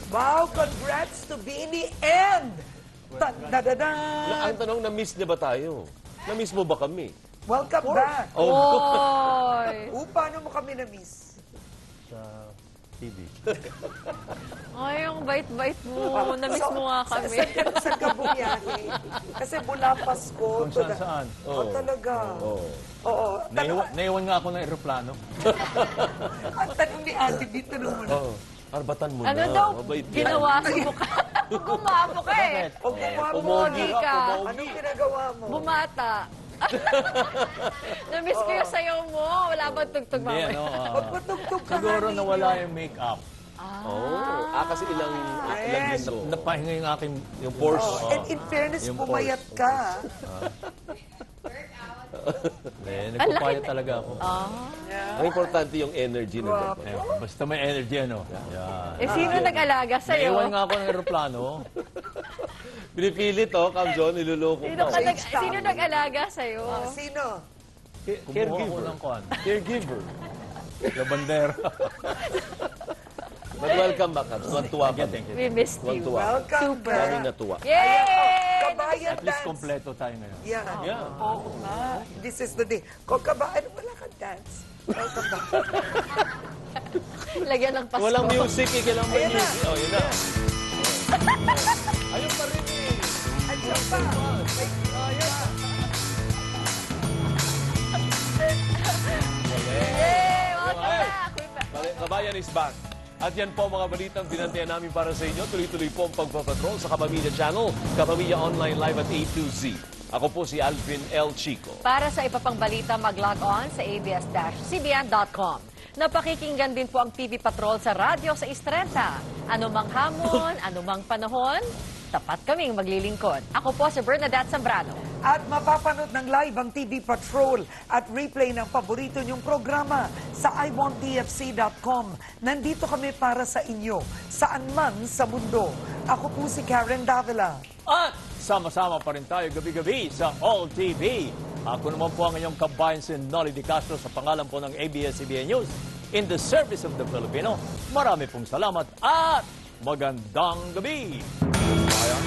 Wow, congrats to Bini and... Ta-da-da-da! Ang tanong, na-miss niya ba tayo? Na-miss mo ba kami? Welcome back! Oy! Paano mo kami na-miss? Sa TV. Ay, yung bait-bait mo. Na-miss mo nga kami. Saan ka bumiyahe? Kasi mula Pasko. Kung saan-saan. Oh, talaga. Oo. Oo. Naiwan nga ako ng aeroplano. Ang tanong ni Ate B, tanong mo na. Oo. Arbatan mo Ano na. daw? Mabait yan. Ginawa sa mukha. Gumapo ka eh. O gumawa mo. Pumogi ka. Anong ginagawa mo? Bumata. Na-miss ko yung sayaw mo. Wala bang tugtog Hindi, mamaya? ano, Magpatugtog ka siguro nga nawala ninyo. yung make-up. Kasi ilang linggo. Napahinga yung aking... Yung pores. And in fairness, Yung pumayat pulse. ka. Nagpapayat talaga ako. Ang importante yung energy ng Wow. bata. Eh, basta may energy, ano? Yan. Eh, sino nag-alaga sa'yo? Naiwan nga ako ng aeroplano. Pinipilit, Cam John, niluloko ka. Sino nag-alaga sa'yo? Sino? Kumuha ko ng kwan. Caregiver. La bandera. But welcome back, Cam. Tuwan-tuwa ka. Thank you. We missed you. Tuwan-tuwa. Welcome Daming back. natuwa. Yay! Kabayan At least dance. kompleto tayo ngayon. Yeah. Yeah. Oo nga. This is the day. Kung kabayan, wala kang dance. Welcome back. Lagyan ng Pasko. Walang music, kailang may Ayan na. music. Oh, yun na. Ayun pa rin eh. Andiyan pa. Yay! Welcome back! Kabayan is back. At yan po mga balitang binantayan namin para sa inyo. Tuloy-tuloy po ang pagpapatrol sa Kapamilya Channel, Kapamilya Online Live at A to Z. Ako po si Alvin L. Chico. Para sa iba pang balita, mag-log on sa abs-cbn.com. Napakikinggan din po ang TV Patrol sa radyo sa Istrenta. Anumang hamon, anumang panahon, tapat kaming maglilingkod. Ako po si Bernadette Zambrano. At mapapanood ng live ang TV Patrol at replay ng paborito niyong programa sa iwanttfc.com. Nandito kami para sa inyo, saan man sa mundo. Ako po si Karen Davila. At sama-sama pa rin tayo gabi-gabi sa All TV. Ako naman po ang inyong kabayan si Nolly Di Castro sa pangalan po ng ABS-CBN News. In the service of the Filipino, marami pong salamat at magandang gabi! Ayan.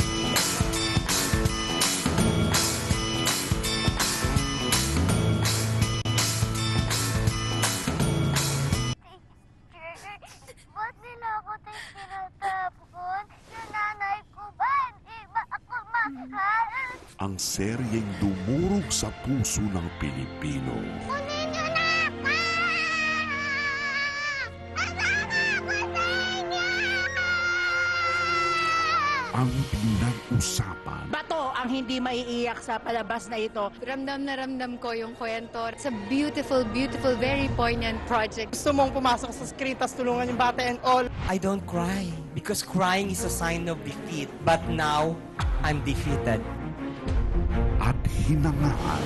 Ba't nila ako tayo tinatapon? Yung nanay ko ba? Hindi ba ako mahal? Ang seryeng dumurog sa puso ng Pilipino. Kunin nyo na ako! Kasama ko sa inyo! Ang pinag-usapan Bato ang hindi maiiyak sa palabas na ito. Ramdam na ramdam ko yung kwento. It's a beautiful, beautiful, very poignant project. Gusto mong pumasok sa screen, tas tulungan yung bata and all. I don't cry because crying is a sign of defeat. But now, I'm defeated. at hinangaan.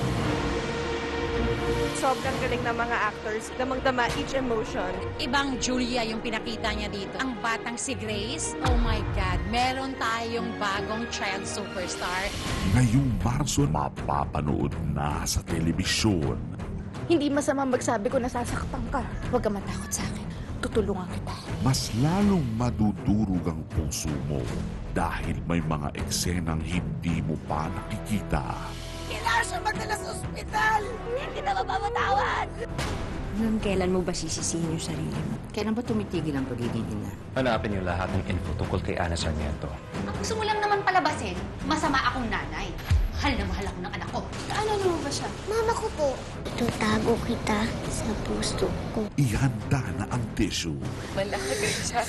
Sobrang galing ng mga actors, damang-dama each emotion. Ibang Julia yung pinakita niya dito. Ang batang si Grace, oh my God, meron tayong bagong child superstar. Ngayong Marso, mapapanood na sa telebisyon. Hindi masama magsabi ko nasasaktan ka. Huwag ka matakot sa akin. Tutulungan kita. Mas lalong madudurog ang puso mo dahil may mga eksenang hindi mo pa nakikita. Kailangan siya magdala sa ospital! Hindi na mapapatawad! Hanggang kailan mo ba sisisihin yung sarili mo? Kailan ba tumitigil ang pagiging ina? Hanapin niyo lahat ng info tungkol kay Ana Sarmiento. Ang gusto mo lang naman palabasin, masama akong nanay. Mahal na mahal ako ng anak ko. Ano naman ba siya? Mama ko po. Itutago kita sa puso ko. Ihanda na ang tissue Malaki siya.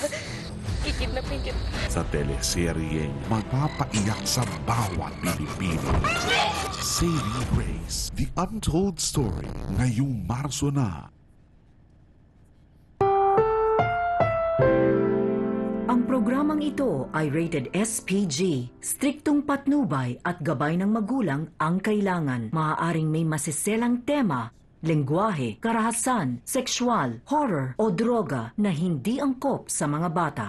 Kikidnapin kita. sa teleseryeng magpapaiyak sa bawat Pilipino. Saving Grace, The Untold Story, ngayong Marso na. Ang programang ito ay rated SPG. Striktong patnubay at gabay ng magulang ang kailangan. Maaaring may masiselang tema, lengguwahe, karahasan, sexual, horror o droga na hindi angkop sa mga bata.